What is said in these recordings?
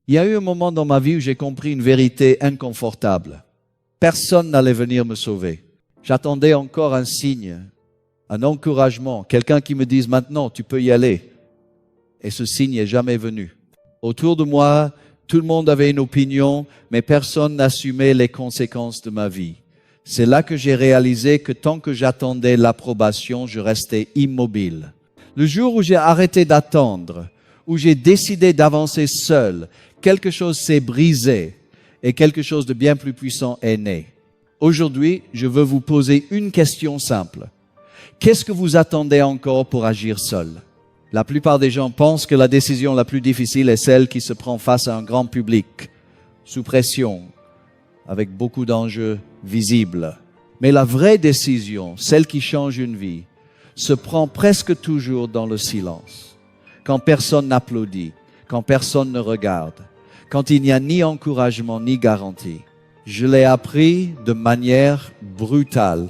Il y a eu un moment dans ma vie où j'ai compris une vérité inconfortable. Personne n'allait venir me sauver. J'attendais encore un signe, un encouragement, quelqu'un qui me dise maintenant tu peux y aller. Et ce signe n'est jamais venu. Autour de moi, tout le monde avait une opinion, mais personne n'assumait les conséquences de ma vie. C'est là que j'ai réalisé que tant que j'attendais l'approbation, je restais immobile. Le jour où j'ai arrêté d'attendre, où j'ai décidé d'avancer seul, quelque chose s'est brisé et quelque chose de bien plus puissant est né. Aujourd'hui, je veux vous poser une question simple. Qu'est-ce que vous attendez encore pour agir seul? La plupart des gens pensent que la décision la plus difficile est celle qui se prend face à un grand public, sous pression, avec beaucoup d'enjeux visibles. Mais la vraie décision, celle qui change une vie, se prend presque toujours dans le silence, quand personne n'applaudit, quand personne ne regarde, quand il n'y a ni encouragement ni garantie. Je l'ai appris de manière brutale.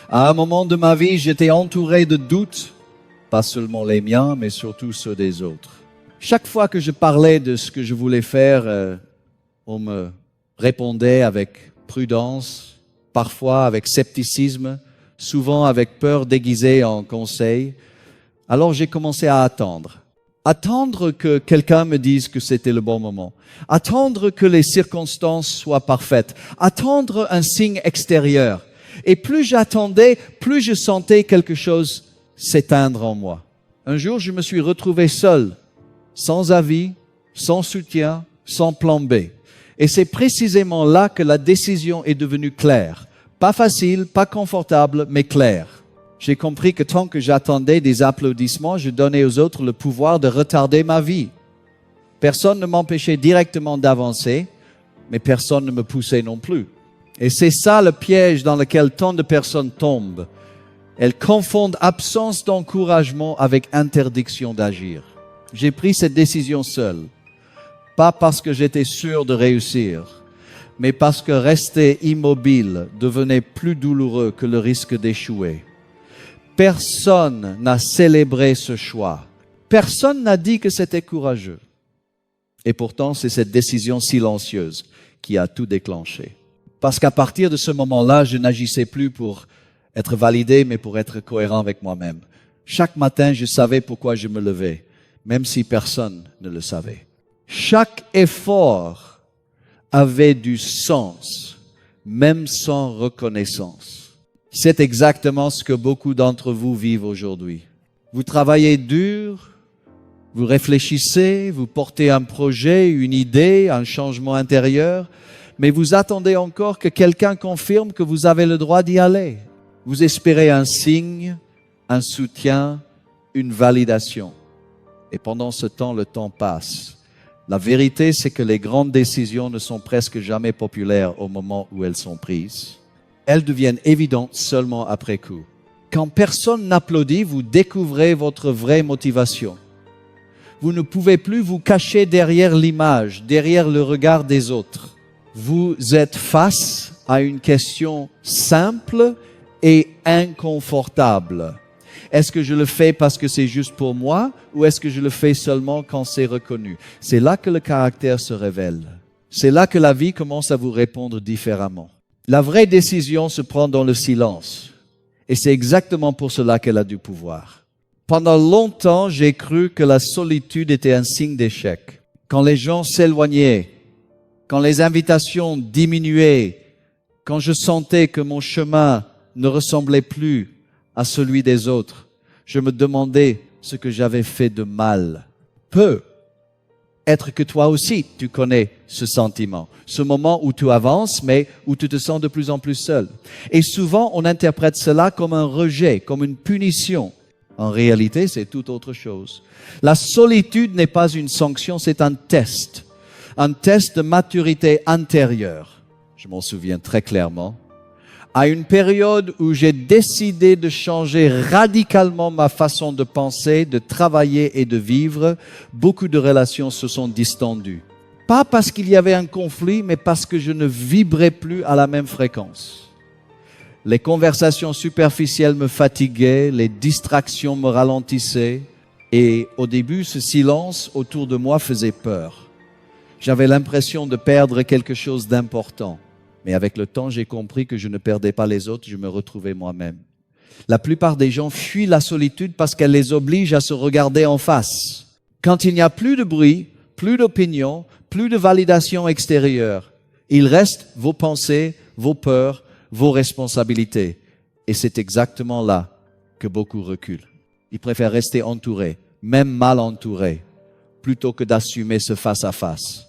À un moment de ma vie, j'étais entouré de doutes, pas seulement les miens, mais surtout ceux des autres. Chaque fois que je parlais de ce que je voulais faire, on me répondait avec prudence, parfois avec scepticisme, souvent avec peur déguisée en conseil. Alors j'ai commencé à attendre. Attendre que quelqu'un me dise que c'était le bon moment. Attendre que les circonstances soient parfaites. Attendre un signe extérieur. Et plus j'attendais, plus je sentais quelque chose s'éteindre en moi. Un jour, je me suis retrouvé seul, sans avis, sans soutien, sans plan B. Et c'est précisément là que la décision est devenue claire. Pas facile, pas confortable, mais claire. J'ai compris que tant que j'attendais des applaudissements, je donnais aux autres le pouvoir de retarder ma vie. Personne ne m'empêchait directement d'avancer, mais personne ne me poussait non plus. Et c'est ça le piège dans lequel tant de personnes tombent. Elles confondent absence d'encouragement avec interdiction d'agir. J'ai pris cette décision seul, pas parce que j'étais sûr de réussir, mais parce que rester immobile devenait plus douloureux que le risque d'échouer. Personne n'a célébré ce choix. Personne n'a dit que c'était courageux. Et pourtant, c'est cette décision silencieuse qui a tout déclenché. Parce qu'à partir de ce moment-là, je n'agissais plus pour être validé, mais pour être cohérent avec moi-même. Chaque matin, je savais pourquoi je me levais, même si personne ne le savait. Chaque effort avait du sens, même sans reconnaissance. C'est exactement ce que beaucoup d'entre vous vivent aujourd'hui. Vous travaillez dur, vous réfléchissez, vous portez un projet, une idée, un changement intérieur, mais vous attendez encore que quelqu'un confirme que vous avez le droit d'y aller. Vous espérez un signe, un soutien, une validation. Et pendant ce temps, le temps passe. La vérité, c'est que les grandes décisions ne sont presque jamais populaires au moment où elles sont prises. Elles deviennent évidentes seulement après coup. Quand personne n'applaudit, vous découvrez votre vraie motivation. Vous ne pouvez plus vous cacher derrière l'image, derrière le regard des autres. Vous êtes face à une question simple et inconfortable. Est-ce que je le fais parce que c'est juste pour moi ou est-ce que je le fais seulement quand c'est reconnu? C'est là que le caractère se révèle. C'est là que la vie commence à vous répondre différemment. La vraie décision se prend dans le silence. Et c'est exactement pour cela qu'elle a du pouvoir. Pendant longtemps, j'ai cru que la solitude était un signe d'échec. Quand les gens s'éloignaient, quand les invitations diminuaient, quand je sentais que mon chemin ne ressemblait plus à celui des autres, je me demandais ce que j'avais fait de mal. Être que toi aussi, tu connais ce sentiment, ce moment où tu avances, mais où tu te sens de plus en plus seul. Et souvent, on interprète cela comme un rejet, comme une punition. En réalité, c'est tout autre chose. La solitude n'est pas une sanction, c'est un test de maturité intérieure. Je m'en souviens très clairement. À une période où j'ai décidé de changer radicalement ma façon de penser, de travailler et de vivre, beaucoup de relations se sont distendues. Pas parce qu'il y avait un conflit, mais parce que je ne vibrais plus à la même fréquence. Les conversations superficielles me fatiguaient, les distractions me ralentissaient, et au début, ce silence autour de moi faisait peur. J'avais l'impression de perdre quelque chose d'important. Mais avec le temps, j'ai compris que je ne perdais pas les autres, je me retrouvais moi-même. La plupart des gens fuient la solitude parce qu'elle les oblige à se regarder en face. Quand il n'y a plus de bruit, plus d'opinion, plus de validation extérieure, il reste vos pensées, vos peurs, vos responsabilités. Et c'est exactement là que beaucoup reculent. Ils préfèrent rester entourés, même mal entourés, plutôt que d'assumer ce face-à-face.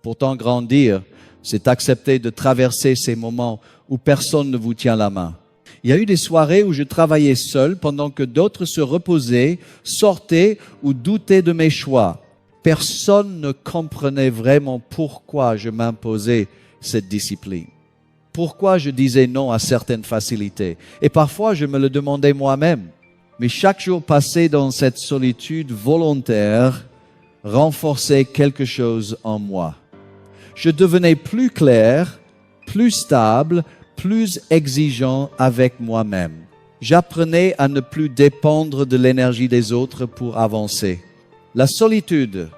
Pourtant, grandir, c'est accepter de traverser ces moments où personne ne vous tient la main. Il y a eu des soirées où je travaillais seul pendant que d'autres se reposaient, sortaient ou doutaient de mes choix. Personne ne comprenait vraiment pourquoi je m'imposais cette discipline. Pourquoi je disais non à certaines facilités. Et parfois, je me le demandais moi-même. Mais chaque jour passé dans cette solitude volontaire renforçait quelque chose en moi. Je devenais plus clair, plus stable, plus exigeant avec moi-même. J'apprenais à ne plus dépendre de l'énergie des autres pour avancer. La solitude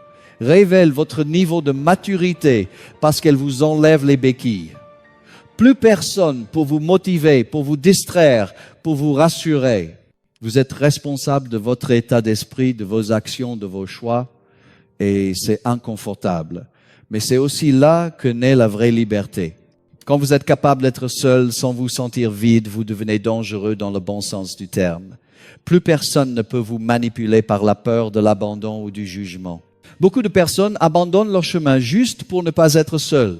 révèle votre niveau de maturité parce qu'elle vous enlève les béquilles. Plus personne pour vous motiver, pour vous distraire, pour vous rassurer. Vous êtes responsable de votre état d'esprit, de vos actions, de vos choix, et c'est inconfortable. Mais c'est aussi là que naît la vraie liberté. Quand vous êtes capable d'être seul sans vous sentir vide, vous devenez dangereux dans le bon sens du terme. Plus personne ne peut vous manipuler par la peur de l'abandon ou du jugement. Beaucoup de personnes abandonnent leur chemin juste pour ne pas être seules.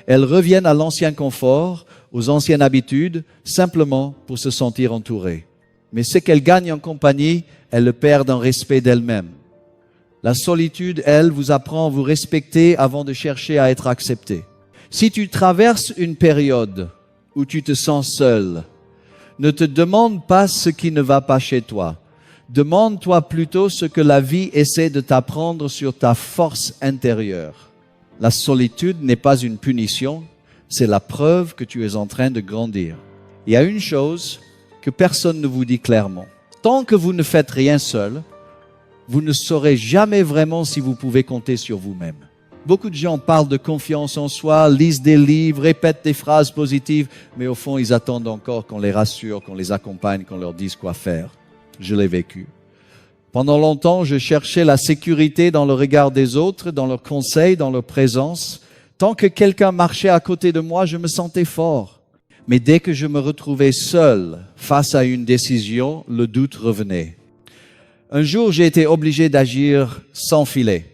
Elles reviennent à l'ancien confort, aux anciennes habitudes, simplement pour se sentir entourées. Mais ce qu'elles gagnent en compagnie, elles le perdent en respect d'elles-mêmes. La solitude, elle, vous apprend à vous respecter avant de chercher à être accepté. Si tu traverses une période où tu te sens seul, ne te demande pas ce qui ne va pas chez toi. Demande-toi plutôt ce que la vie essaie de t'apprendre sur ta force intérieure. La solitude n'est pas une punition, c'est la preuve que tu es en train de grandir. Il y a une chose que personne ne vous dit clairement. Tant que vous ne faites rien seul, vous ne saurez jamais vraiment si vous pouvez compter sur vous-même. Beaucoup de gens parlent de confiance en soi, lisent des livres, répètent des phrases positives, mais au fond, ils attendent encore qu'on les rassure, qu'on les accompagne, qu'on leur dise quoi faire. Je l'ai vécu. Pendant longtemps, je cherchais la sécurité dans le regard des autres, dans leurs conseils, dans leur présence. Tant que quelqu'un marchait à côté de moi, je me sentais fort. Mais dès que je me retrouvais seul face à une décision, le doute revenait. Un jour, j'ai été obligé d'agir sans filet.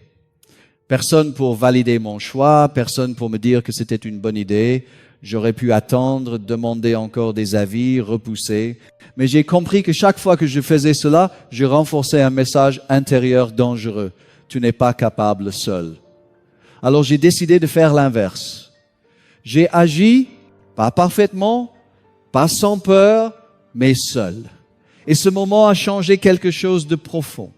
Personne pour valider mon choix, personne pour me dire que c'était une bonne idée. J'aurais pu attendre, demander encore des avis, repousser. Mais j'ai compris que chaque fois que je faisais cela, je renforçais un message intérieur dangereux. Tu n'es pas capable seul. Alors j'ai décidé de faire l'inverse. J'ai agi, pas parfaitement, pas sans peur, mais seul. Et ce moment a changé quelque chose de profond.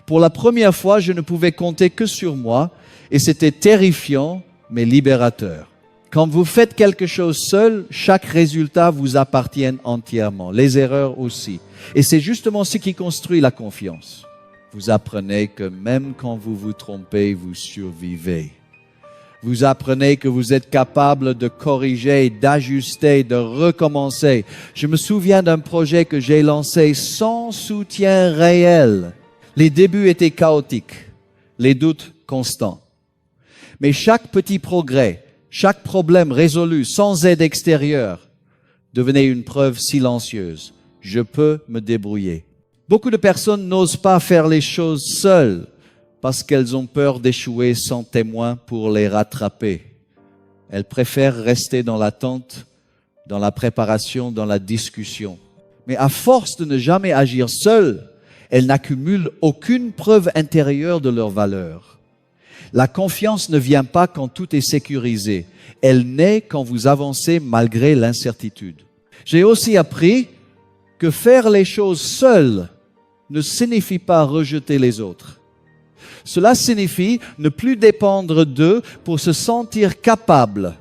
Pour la première fois, je ne pouvais compter que sur moi et c'était terrifiant, mais libérateur. Quand vous faites quelque chose seul, chaque résultat vous appartient entièrement, les erreurs aussi. Et c'est justement ce qui construit la confiance. Vous apprenez que même quand vous vous trompez, vous survivez. Vous apprenez que vous êtes capable de corriger, d'ajuster, de recommencer. Je me souviens d'un projet que j'ai lancé sans soutien réel. Les débuts étaient chaotiques, les doutes constants. Mais chaque petit progrès, chaque problème résolu sans aide extérieure devenait une preuve silencieuse. Je peux me débrouiller. Beaucoup de personnes n'osent pas faire les choses seules parce qu'elles ont peur d'échouer sans témoin pour les rattraper. Elles préfèrent rester dans l'attente, dans la préparation, dans la discussion. Mais à force de ne jamais agir seules, elles n'accumulent aucune preuve intérieure de leur valeur. La confiance ne vient pas quand tout est sécurisé. Elle naît quand vous avancez malgré l'incertitude. J'ai aussi appris que faire les choses seul ne signifie pas rejeter les autres. Cela signifie ne plus dépendre d'eux pour se sentir capable.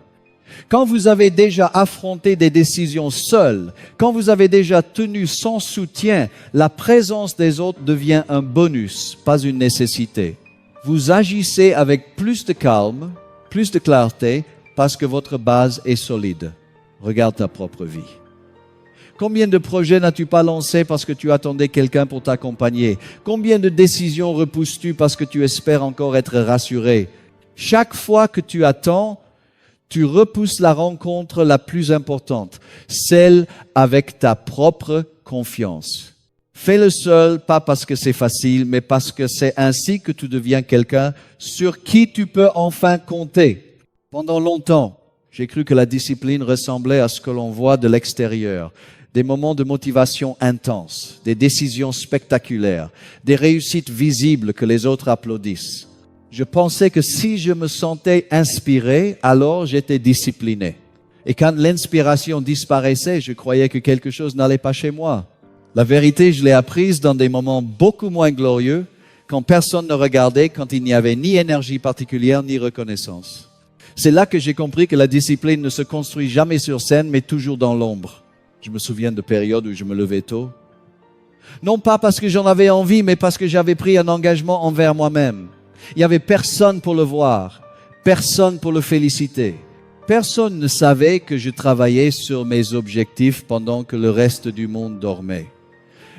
Quand vous avez déjà affronté des décisions seuls, quand vous avez déjà tenu sans soutien, la présence des autres devient un bonus, pas une nécessité. Vous agissez avec plus de calme, plus de clarté, parce que votre base est solide. Regarde ta propre vie. Combien de projets n'as-tu pas lancés parce que tu attendais quelqu'un pour t'accompagner? Combien de décisions repousses-tu parce que tu espères encore être rassuré? Chaque fois que tu attends, tu repousses la rencontre la plus importante, celle avec ta propre confiance. Fais-le seul, pas parce que c'est facile, mais parce que c'est ainsi que tu deviens quelqu'un sur qui tu peux enfin compter. Pendant longtemps, j'ai cru que la discipline ressemblait à ce que l'on voit de l'extérieur. Des moments de motivation intense, des décisions spectaculaires, des réussites visibles que les autres applaudissent. Je pensais que si je me sentais inspiré, alors j'étais discipliné. Et quand l'inspiration disparaissait, je croyais que quelque chose n'allait pas chez moi. La vérité, je l'ai apprise dans des moments beaucoup moins glorieux, quand personne ne regardait, quand il n'y avait ni énergie particulière, ni reconnaissance. C'est là que j'ai compris que la discipline ne se construit jamais sur scène, mais toujours dans l'ombre. Je me souviens de périodes où je me levais tôt. Non pas parce que j'en avais envie, mais parce que j'avais pris un engagement envers moi-même. Il n'y avait personne pour le voir, personne pour le féliciter. Personne ne savait que je travaillais sur mes objectifs pendant que le reste du monde dormait.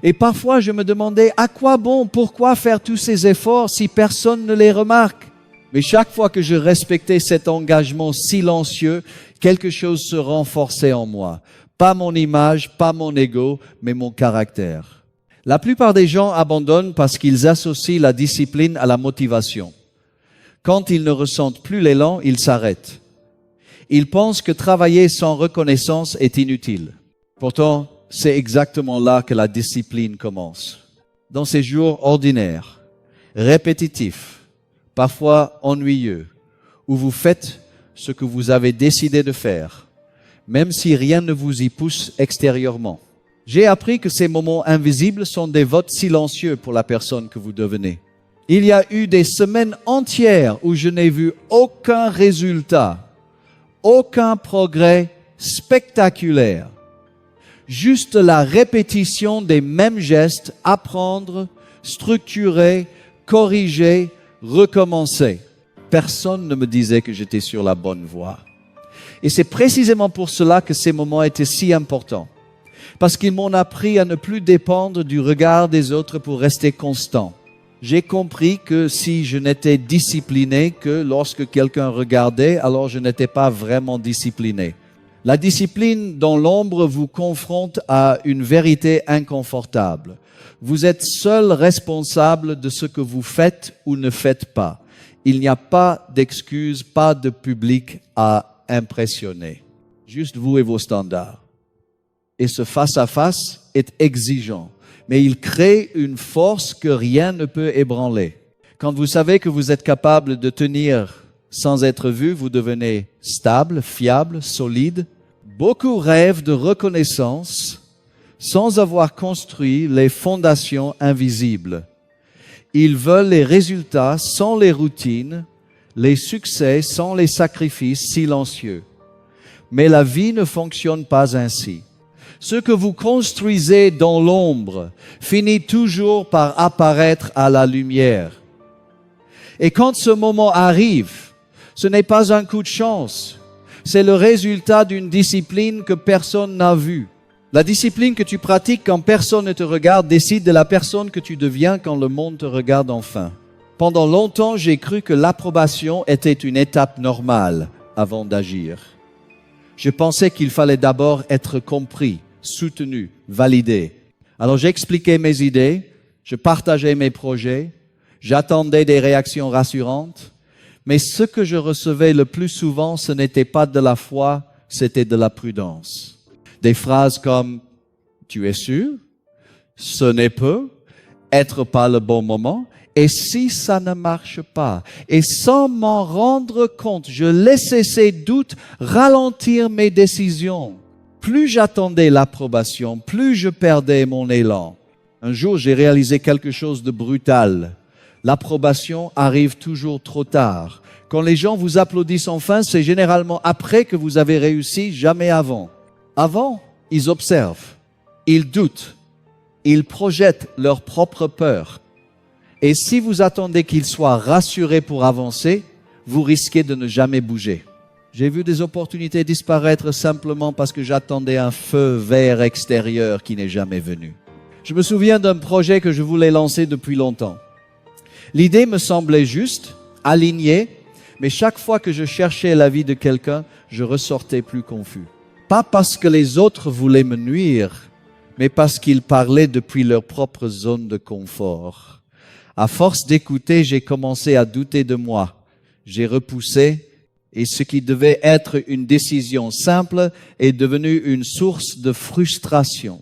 Et parfois je me demandais à quoi bon, pourquoi faire tous ces efforts si personne ne les remarque? Mais chaque fois que je respectais cet engagement silencieux, quelque chose se renforçait en moi. Pas mon image, pas mon ego, mais mon caractère. La plupart des gens abandonnent parce qu'ils associent la discipline à la motivation. Quand ils ne ressentent plus l'élan, ils s'arrêtent. Ils pensent que travailler sans reconnaissance est inutile. Pourtant, c'est exactement là que la discipline commence. Dans ces jours ordinaires, répétitifs, parfois ennuyeux, où vous faites ce que vous avez décidé de faire, même si rien ne vous y pousse extérieurement. J'ai appris que ces moments invisibles sont des votes silencieux pour la personne que vous devenez. Il y a eu des semaines entières où je n'ai vu aucun résultat, aucun progrès spectaculaire. Juste la répétition des mêmes gestes, apprendre, structurer, corriger, recommencer. Personne ne me disait que j'étais sur la bonne voie. Et c'est précisément pour cela que ces moments étaient si importants. Parce qu'ils m'ont appris à ne plus dépendre du regard des autres pour rester constant. J'ai compris que si je n'étais discipliné que lorsque quelqu'un regardait, alors je n'étais pas vraiment discipliné. La discipline dans l'ombre vous confronte à une vérité inconfortable. Vous êtes seul responsable de ce que vous faites ou ne faites pas. Il n'y a pas d'excuses, pas de public à impressionner. Juste vous et vos standards. Et ce face-à-face est exigeant, mais il crée une force que rien ne peut ébranler. Quand vous savez que vous êtes capable de tenir sans être vu, vous devenez stable, fiable, solide. Beaucoup rêvent de reconnaissance sans avoir construit les fondations invisibles. Ils veulent les résultats sans les routines, les succès sans les sacrifices silencieux. Mais la vie ne fonctionne pas ainsi. Ce que vous construisez dans l'ombre finit toujours par apparaître à la lumière. Et quand ce moment arrive, ce n'est pas un coup de chance, c'est le résultat d'une discipline que personne n'a vue. La discipline que tu pratiques quand personne ne te regarde décide de la personne que tu deviens quand le monde te regarde enfin. Pendant longtemps, j'ai cru que l'approbation était une étape normale avant d'agir. Je pensais qu'il fallait d'abord être compris, soutenu, validé. Alors j'expliquais mes idées, je partageais mes projets, j'attendais des réactions rassurantes, mais ce que je recevais le plus souvent, ce n'était pas de la foi, c'était de la prudence. Des phrases comme « tu es sûr »,« ce n'est peu »,« être pas le bon moment », et si ça ne marche pas, et sans m'en rendre compte, je laissais ces doutes ralentir mes décisions. Plus j'attendais l'approbation, plus je perdais mon élan. Un jour, j'ai réalisé quelque chose de brutal. L'approbation arrive toujours trop tard. Quand les gens vous applaudissent enfin, c'est généralement après que vous avez réussi, jamais avant. Avant, ils observent, ils doutent, ils projettent leur propre peur. Et si vous attendez qu'il soit rassuré pour avancer, vous risquez de ne jamais bouger. J'ai vu des opportunités disparaître simplement parce que j'attendais un feu vert extérieur qui n'est jamais venu. Je me souviens d'un projet que je voulais lancer depuis longtemps. L'idée me semblait juste, alignée, mais chaque fois que je cherchais l'avis de quelqu'un, je ressortais plus confus. Pas parce que les autres voulaient me nuire, mais parce qu'ils parlaient depuis leur propre zone de confort. À force d'écouter, j'ai commencé à douter de moi. J'ai repoussé, et ce qui devait être une décision simple est devenu une source de frustration.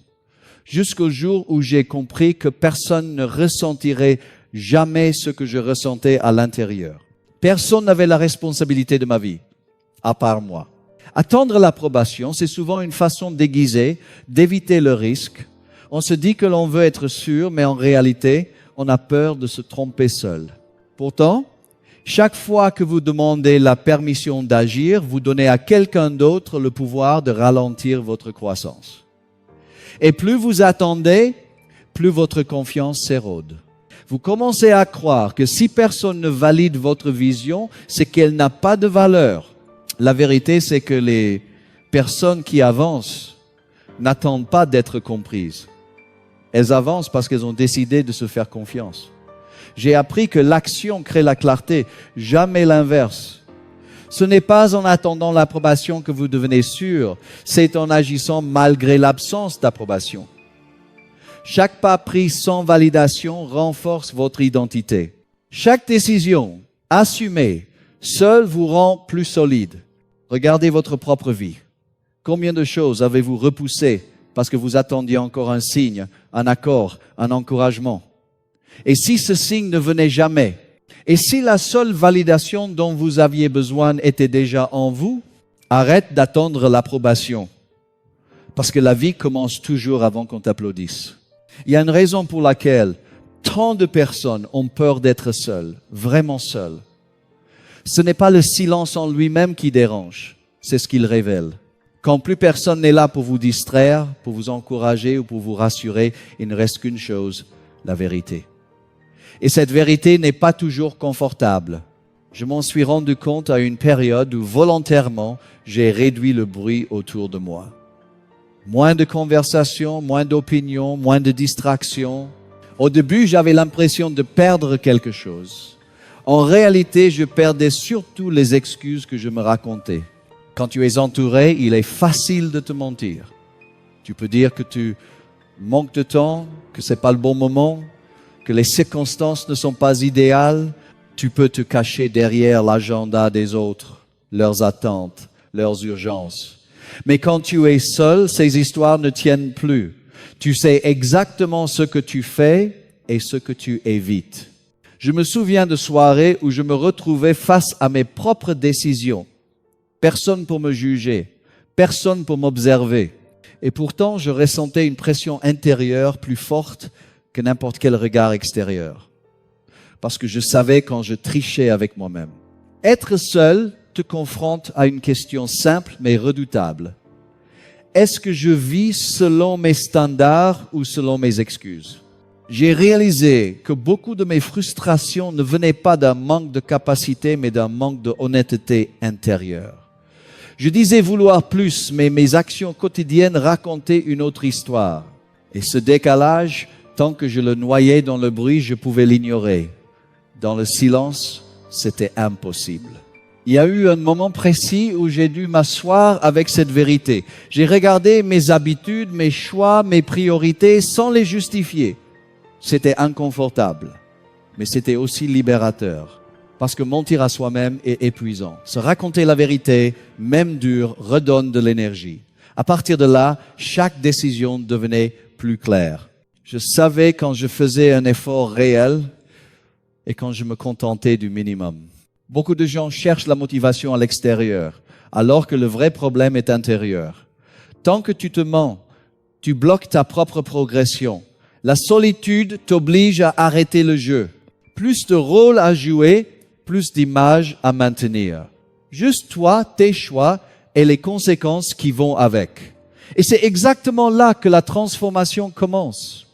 Jusqu'au jour où j'ai compris que personne ne ressentirait jamais ce que je ressentais à l'intérieur. Personne n'avait la responsabilité de ma vie, à part moi. Attendre l'approbation, c'est souvent une façon déguisée d'éviter le risque. On se dit que l'on veut être sûr, mais en réalité, on a peur de se tromper seul. Pourtant, chaque fois que vous demandez la permission d'agir, vous donnez à quelqu'un d'autre le pouvoir de ralentir votre croissance. Et plus vous attendez, plus votre confiance s'érode. Vous commencez à croire que si personne ne valide votre vision, c'est qu'elle n'a pas de valeur. La vérité, c'est que les personnes qui avancent n'attendent pas d'être comprises. Elles avancent parce qu'elles ont décidé de se faire confiance. J'ai appris que l'action crée la clarté, jamais l'inverse. Ce n'est pas en attendant l'approbation que vous devenez sûr, c'est en agissant malgré l'absence d'approbation. Chaque pas pris sans validation renforce votre identité. Chaque décision assumée seule vous rend plus solide. Regardez votre propre vie. Combien de choses avez-vous repoussées parce que vous attendiez encore un signe, un accord, un encouragement? Et si ce signe ne venait jamais? Et si la seule validation dont vous aviez besoin était déjà en vous? Arrête d'attendre l'approbation. Parce que la vie commence toujours avant qu'on t'applaudisse. Il y a une raison pour laquelle tant de personnes ont peur d'être seules, vraiment seules. Ce n'est pas le silence en lui-même qui dérange, c'est ce qu'il révèle. Quand plus personne n'est là pour vous distraire, pour vous encourager ou pour vous rassurer, il ne reste qu'une chose, la vérité. Et cette vérité n'est pas toujours confortable. Je m'en suis rendu compte à une période où volontairement, j'ai réduit le bruit autour de moi. Moins de conversations, moins d'opinions, moins de distractions. Au début, j'avais l'impression de perdre quelque chose. En réalité, je perdais surtout les excuses que je me racontais. Quand tu es entouré, il est facile de te mentir. Tu peux dire que tu manques de temps, que c'est pas le bon moment, que les circonstances ne sont pas idéales. Tu peux te cacher derrière l'agenda des autres, leurs attentes, leurs urgences. Mais quand tu es seul, ces histoires ne tiennent plus. Tu sais exactement ce que tu fais et ce que tu évites. Je me souviens de soirées où je me retrouvais face à mes propres décisions. Personne pour me juger, personne pour m'observer. Et pourtant, je ressentais une pression intérieure plus forte que n'importe quel regard extérieur. Parce que je savais quand je trichais avec moi-même. Être seul te confronte à une question simple mais redoutable. Est-ce que je vis selon mes standards ou selon mes excuses? J'ai réalisé que beaucoup de mes frustrations ne venaient pas d'un manque de capacité, mais d'un manque de honnêteté intérieure. Je disais vouloir plus, mais mes actions quotidiennes racontaient une autre histoire. Et ce décalage, tant que je le noyais dans le bruit, je pouvais l'ignorer. Dans le silence, c'était impossible. Il y a eu un moment précis où j'ai dû m'asseoir avec cette vérité. J'ai regardé mes habitudes, mes choix, mes priorités sans les justifier. C'était inconfortable, mais c'était aussi libérateur. Parce que mentir à soi-même est épuisant. Se raconter la vérité, même dure, redonne de l'énergie. À partir de là, chaque décision devenait plus claire. Je savais quand je faisais un effort réel et quand je me contentais du minimum. Beaucoup de gens cherchent la motivation à l'extérieur, alors que le vrai problème est intérieur. Tant que tu te mens, tu bloques ta propre progression. La solitude t'oblige à arrêter le jeu. Plus de rôles à jouer, plus d'images à maintenir. Juste toi, tes choix et les conséquences qui vont avec. Et c'est exactement là que la transformation commence.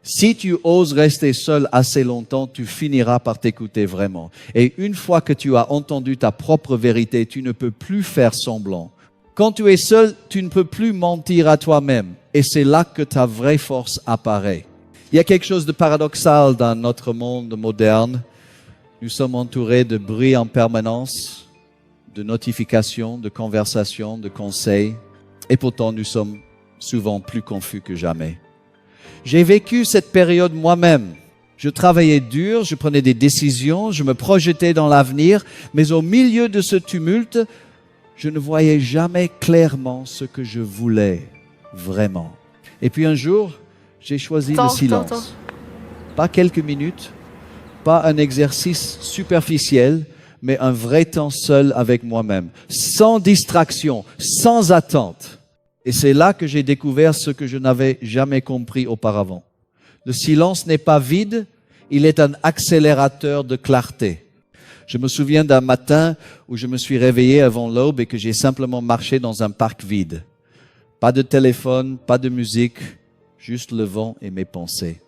Si tu oses rester seul assez longtemps, tu finiras par t'écouter vraiment. Et une fois que tu as entendu ta propre vérité, tu ne peux plus faire semblant. Quand tu es seul, tu ne peux plus mentir à toi-même. Et c'est là que ta vraie force apparaît. Il y a quelque chose de paradoxal dans notre monde moderne. Nous sommes entourés de bruit en permanence, de notifications, de conversations, de conseils. Et pourtant, nous sommes souvent plus confus que jamais. J'ai vécu cette période moi-même. Je travaillais dur, je prenais des décisions, je me projetais dans l'avenir, mais au milieu de ce tumulte, je ne voyais jamais clairement ce que je voulais vraiment. Et puis un jour, j'ai choisi le silence. Pas quelques minutes, pas un exercice superficiel, mais un vrai temps seul avec moi-même, sans distraction, sans attente. Et c'est là que j'ai découvert ce que je n'avais jamais compris auparavant. Le silence n'est pas vide, il est un accélérateur de clarté. Je me souviens d'un matin où je me suis réveillé avant l'aube et que j'ai simplement marché dans un parc vide. Pas de téléphone, pas de musique, juste le vent et mes pensées.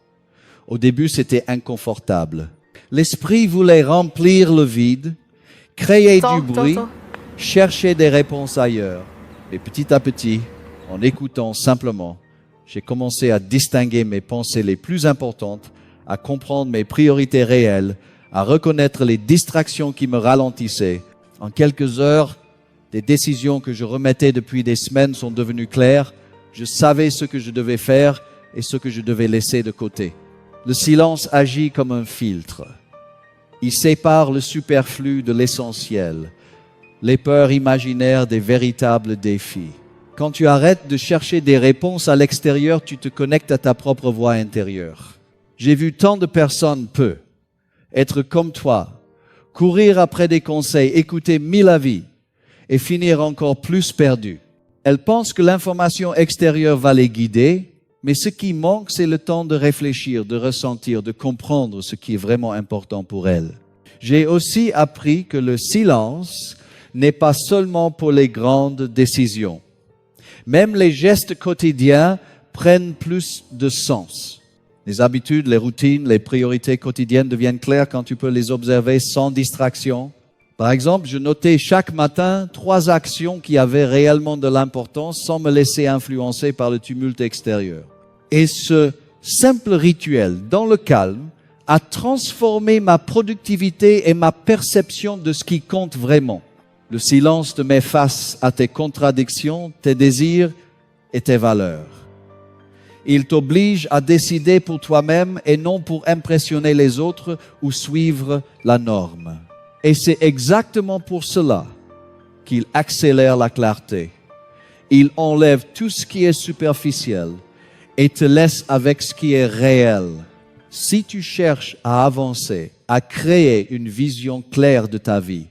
Au début, c'était inconfortable. L'esprit voulait remplir le vide, créer du bruit, chercher des réponses ailleurs. Et petit à petit, en écoutant simplement, j'ai commencé à distinguer mes pensées les plus importantes, à comprendre mes priorités réelles, à reconnaître les distractions qui me ralentissaient. En quelques heures, des décisions que je remettais depuis des semaines sont devenues claires. Je savais ce que je devais faire et ce que je devais laisser de côté. Le silence agit comme un filtre. Il sépare le superflu de l'essentiel, les peurs imaginaires des véritables défis. Quand tu arrêtes de chercher des réponses à l'extérieur, tu te connectes à ta propre voix intérieure. J'ai vu tant de personnes être comme toi, courir après des conseils, écouter 1000 avis et finir encore plus perdues. Elles pensent que l'information extérieure va les guider, mais ce qui manque, c'est le temps de réfléchir, de ressentir, de comprendre ce qui est vraiment important pour elles. J'ai aussi appris que le silence n'est pas seulement pour les grandes décisions. Même les gestes quotidiens prennent plus de sens. Les habitudes, les routines, les priorités quotidiennes deviennent claires quand tu peux les observer sans distraction. Par exemple, je notais chaque matin 3 actions qui avaient réellement de l'importance sans me laisser influencer par le tumulte extérieur. Et ce simple rituel, dans le calme, a transformé ma productivité et ma perception de ce qui compte vraiment. Le silence te met face à tes contradictions, tes désirs et tes valeurs. Il t'oblige à décider pour toi-même et non pour impressionner les autres ou suivre la norme. Et c'est exactement pour cela qu'il accélère la clarté. Il enlève tout ce qui est superficiel et te laisse avec ce qui est réel. Si tu cherches à avancer, à créer une vision claire de ta vie,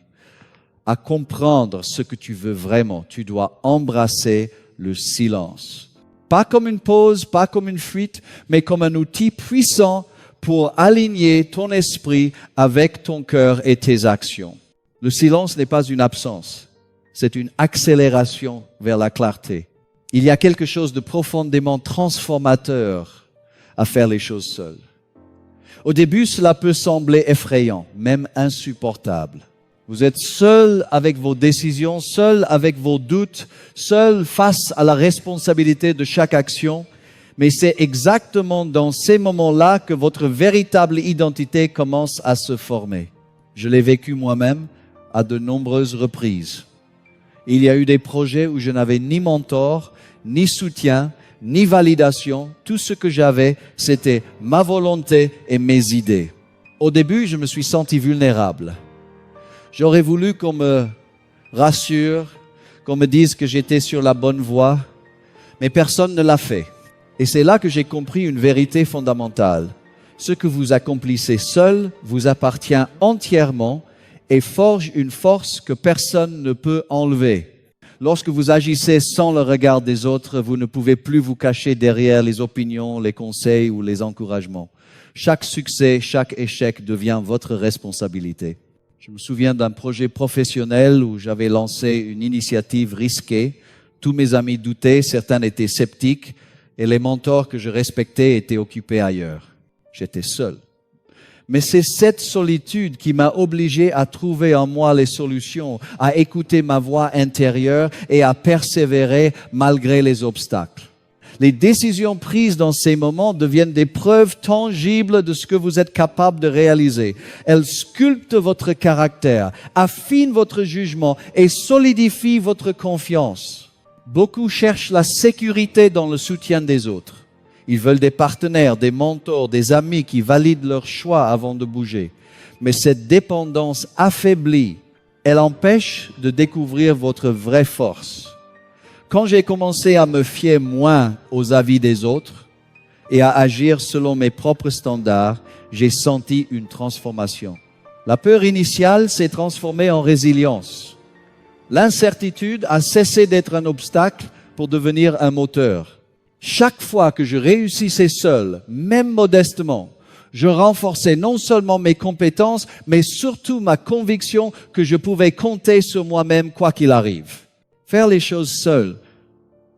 à comprendre ce que tu veux vraiment, tu dois embrasser le silence. Pas comme une pause, pas comme une fuite, mais comme un outil puissant pour aligner ton esprit avec ton cœur et tes actions. Le silence n'est pas une absence, c'est une accélération vers la clarté. Il y a quelque chose de profondément transformateur à faire les choses seules. Au début, cela peut sembler effrayant, même insupportable. Vous êtes seul avec vos décisions, seul avec vos doutes, seul face à la responsabilité de chaque action. Mais c'est exactement dans ces moments-là que votre véritable identité commence à se former. Je l'ai vécu moi-même à de nombreuses reprises. Il y a eu des projets où je n'avais ni mentor, ni soutien, ni validation. Tout ce que j'avais, c'était ma volonté et mes idées. Au début, je me suis senti vulnérable. J'aurais voulu qu'on me rassure, qu'on me dise que j'étais sur la bonne voie, mais personne ne l'a fait. Et c'est là que j'ai compris une vérité fondamentale. Ce que vous accomplissez seul vous appartient entièrement et forge une force que personne ne peut enlever. Lorsque vous agissez sans le regard des autres, vous ne pouvez plus vous cacher derrière les opinions, les conseils ou les encouragements. Chaque succès, chaque échec devient votre responsabilité. Je me souviens d'un projet professionnel où j'avais lancé une initiative risquée. Tous mes amis doutaient, certains étaient sceptiques et les mentors que je respectais étaient occupés ailleurs. J'étais seul. Mais c'est cette solitude qui m'a obligé à trouver en moi les solutions, à écouter ma voix intérieure et à persévérer malgré les obstacles. Les décisions prises dans ces moments deviennent des preuves tangibles de ce que vous êtes capable de réaliser. Elles sculptent votre caractère, affinent votre jugement et solidifient votre confiance. Beaucoup cherchent la sécurité dans le soutien des autres. Ils veulent des partenaires, des mentors, des amis qui valident leur choix avant de bouger. Mais cette dépendance affaiblie, elle empêche de découvrir votre vraie force. Quand j'ai commencé à me fier moins aux avis des autres et à agir selon mes propres standards, j'ai senti une transformation. La peur initiale s'est transformée en résilience. L'incertitude a cessé d'être un obstacle pour devenir un moteur. Chaque fois que je réussissais seul, même modestement, je renforçais non seulement mes compétences, mais surtout ma conviction que je pouvais compter sur moi-même quoi qu'il arrive. Faire les choses seul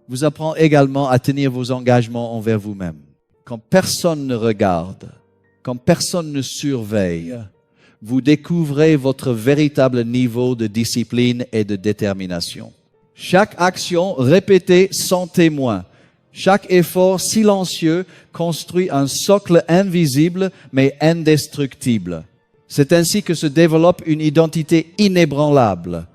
vous apprend également à tenir vos engagements envers vous-même. Quand personne ne regarde, quand personne ne surveille, vous découvrez votre véritable niveau de discipline et de détermination. Chaque action répétée sans témoin, chaque effort silencieux construit un socle invisible mais indestructible. C'est ainsi que se développe une identité inébranlable,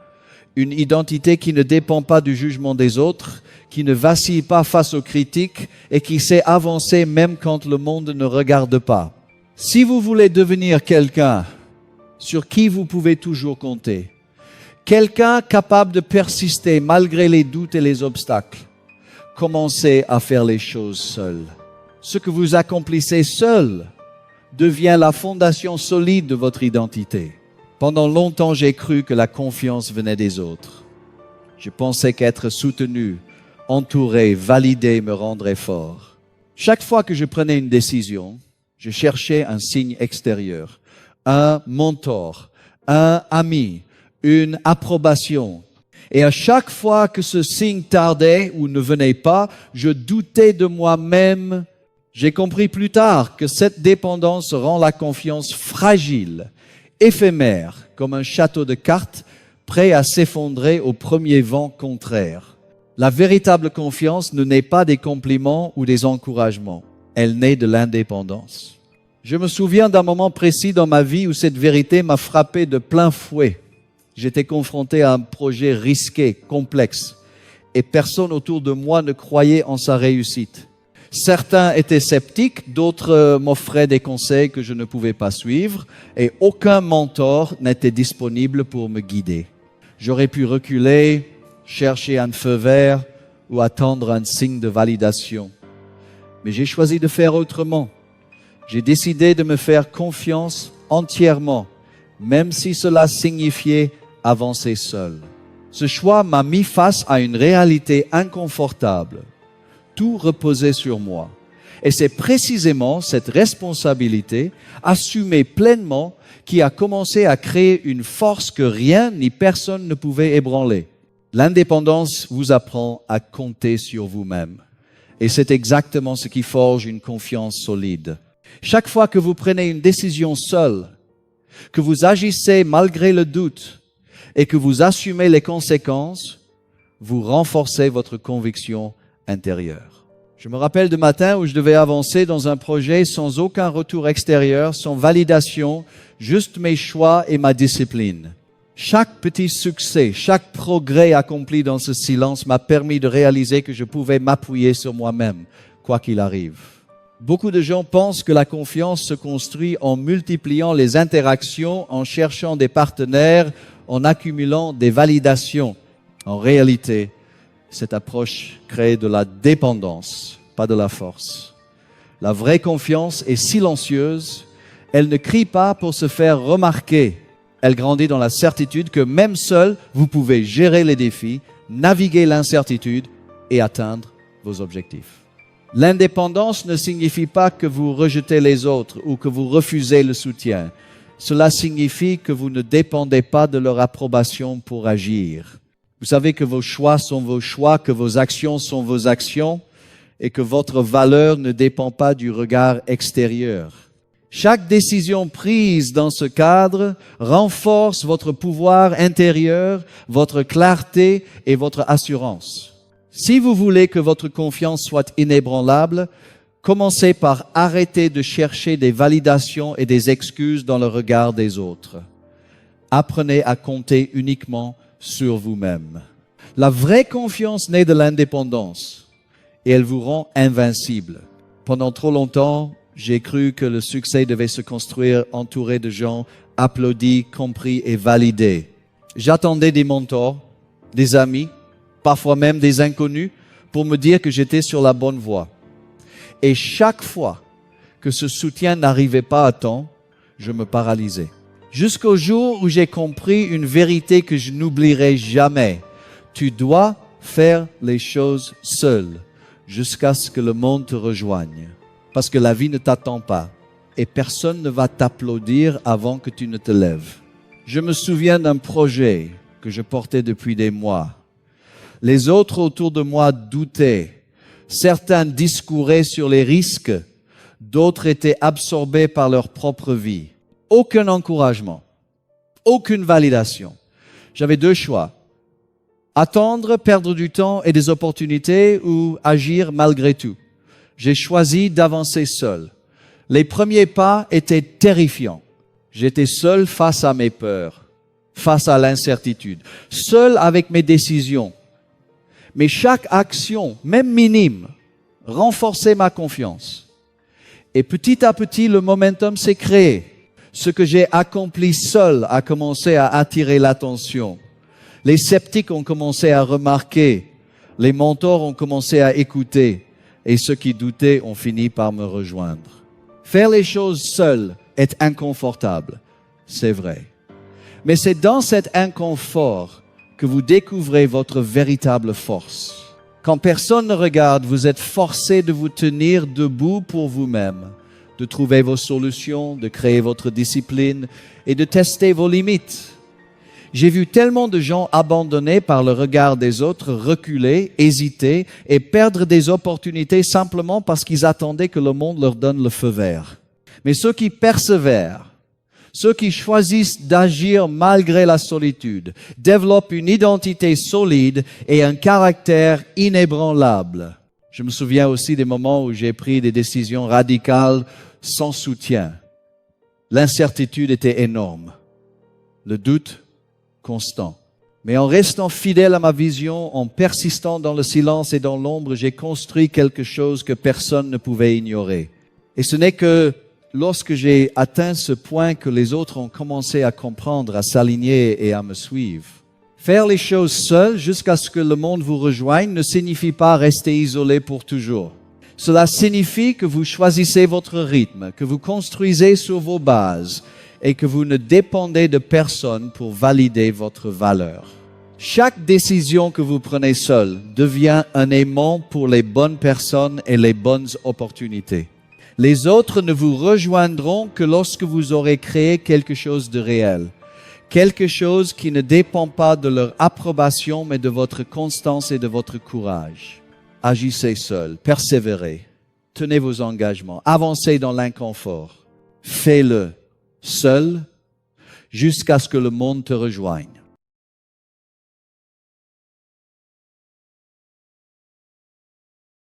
une identité qui ne dépend pas du jugement des autres, qui ne vacille pas face aux critiques et qui sait avancer même quand le monde ne regarde pas. Si vous voulez devenir quelqu'un sur qui vous pouvez toujours compter, quelqu'un capable de persister malgré les doutes et les obstacles, commencez à faire les choses seul. Ce que vous accomplissez seul devient la fondation solide de votre identité. Pendant longtemps, j'ai cru que la confiance venait des autres. Je pensais qu'être soutenu, entouré, validé me rendrait fort. Chaque fois que je prenais une décision, je cherchais un signe extérieur, un mentor, un ami, une approbation. Et à chaque fois que ce signe tardait ou ne venait pas, je doutais de moi-même. J'ai compris plus tard que cette dépendance rend la confiance fragile, éphémère, comme un château de cartes prêt à s'effondrer au premier vent contraire. La véritable confiance ne naît pas des compliments ou des encouragements. Elle naît de l'indépendance. Je me souviens d'un moment précis dans ma vie où cette vérité m'a frappé de plein fouet. J'étais confronté à un projet risqué, complexe, et personne autour de moi ne croyait en sa réussite. Certains étaient sceptiques, d'autres m'offraient des conseils que je ne pouvais pas suivre, et aucun mentor n'était disponible pour me guider. J'aurais pu reculer, chercher un feu vert ou attendre un signe de validation. Mais j'ai choisi de faire autrement. J'ai décidé de me faire confiance entièrement, même si cela signifiait avancer seul. Ce choix m'a mis face à une réalité inconfortable. Tout reposait sur moi. Et c'est précisément cette responsabilité, assumée pleinement, qui a commencé à créer une force que rien ni personne ne pouvait ébranler. L'indépendance vous apprend à compter sur vous-même. Et c'est exactement ce qui forge une confiance solide. Chaque fois que vous prenez une décision seule, que vous agissez malgré le doute et que vous assumez les conséquences, vous renforcez votre conviction intérieure. Je me rappelle de matin où je devais avancer dans un projet sans aucun retour extérieur, sans validation, juste mes choix et ma discipline. Chaque petit succès, chaque progrès accompli dans ce silence m'a permis de réaliser que je pouvais m'appuyer sur moi-même, quoi qu'il arrive. Beaucoup de gens pensent que la confiance se construit en multipliant les interactions, en cherchant des partenaires, en accumulant des validations. En réalité, cette approche crée de la dépendance, pas de la force. La vraie confiance est silencieuse. Elle ne crie pas pour se faire remarquer. Elle grandit dans la certitude que même seul, vous pouvez gérer les défis, naviguer l'incertitude et atteindre vos objectifs. L'indépendance ne signifie pas que vous rejetez les autres ou que vous refusez le soutien. Cela signifie que vous ne dépendez pas de leur approbation pour agir. Vous savez que vos choix sont vos choix, que vos actions sont vos actions et que votre valeur ne dépend pas du regard extérieur. Chaque décision prise dans ce cadre renforce votre pouvoir intérieur, votre clarté et votre assurance. Si vous voulez que votre confiance soit inébranlable, commencez par arrêter de chercher des validations et des excuses dans le regard des autres. Apprenez à compter uniquement sur vous-même. La vraie confiance naît de l'indépendance et elle vous rend invincible. Pendant trop longtemps, j'ai cru que le succès devait se construire entouré de gens applaudis, compris et validés. J'attendais des mentors, des amis, parfois même des inconnus, pour me dire que j'étais sur la bonne voie. Et chaque fois que ce soutien n'arrivait pas à temps, je me paralysais. Jusqu'au jour où j'ai compris une vérité que je n'oublierai jamais. Tu dois faire les choses seul jusqu'à ce que le monde te rejoigne. Parce que la vie ne t'attend pas et personne ne va t'applaudir avant que tu ne te lèves. Je me souviens d'un projet que je portais depuis des mois. Les autres autour de moi doutaient. Certains discouraient sur les risques, d'autres étaient absorbés par leur propre vie. Aucun encouragement, aucune validation. J'avais deux choix. Attendre, perdre du temps et des opportunités ou agir malgré tout. J'ai choisi d'avancer seul. Les premiers pas étaient terrifiants. J'étais seul face à mes peurs, face à l'incertitude, seul avec mes décisions. Mais chaque action, même minime, renforçait ma confiance. Et petit à petit, le momentum s'est créé. Ce que j'ai accompli seul a commencé à attirer l'attention. Les sceptiques ont commencé à remarquer. Les mentors ont commencé à écouter. Et ceux qui doutaient ont fini par me rejoindre. Faire les choses seul est inconfortable, c'est vrai. Mais c'est dans cet inconfort que vous découvrez votre véritable force. Quand personne ne regarde, vous êtes forcé de vous tenir debout pour vous-même, de trouver vos solutions, de créer votre discipline et de tester vos limites. J'ai vu tellement de gens abandonnés par le regard des autres, reculer, hésiter et perdre des opportunités simplement parce qu'ils attendaient que le monde leur donne le feu vert. Mais ceux qui persévèrent, ceux qui choisissent d'agir malgré la solitude, développent une identité solide et un caractère inébranlable. Je me souviens aussi des moments où j'ai pris des décisions radicales sans soutien. L'incertitude était énorme. Le doute constant. Mais en restant fidèle à ma vision, en persistant dans le silence et dans l'ombre, j'ai construit quelque chose que personne ne pouvait ignorer. Et ce n'est que lorsque j'ai atteint ce point que les autres ont commencé à comprendre, à s'aligner et à me suivre. Faire les choses seul jusqu'à ce que le monde vous rejoigne ne signifie pas rester isolé pour toujours. Cela signifie que vous choisissez votre rythme, que vous construisez sur vos bases, et que vous ne dépendez de personne pour valider votre valeur. Chaque décision que vous prenez seul devient un aimant pour les bonnes personnes et les bonnes opportunités. Les autres ne vous rejoindront que lorsque vous aurez créé quelque chose de réel, quelque chose qui ne dépend pas de leur approbation, mais de votre constance et de votre courage. Agissez seul, persévérez, tenez vos engagements, avancez dans l'inconfort. Faites-le seul jusqu'à ce que le monde te rejoigne.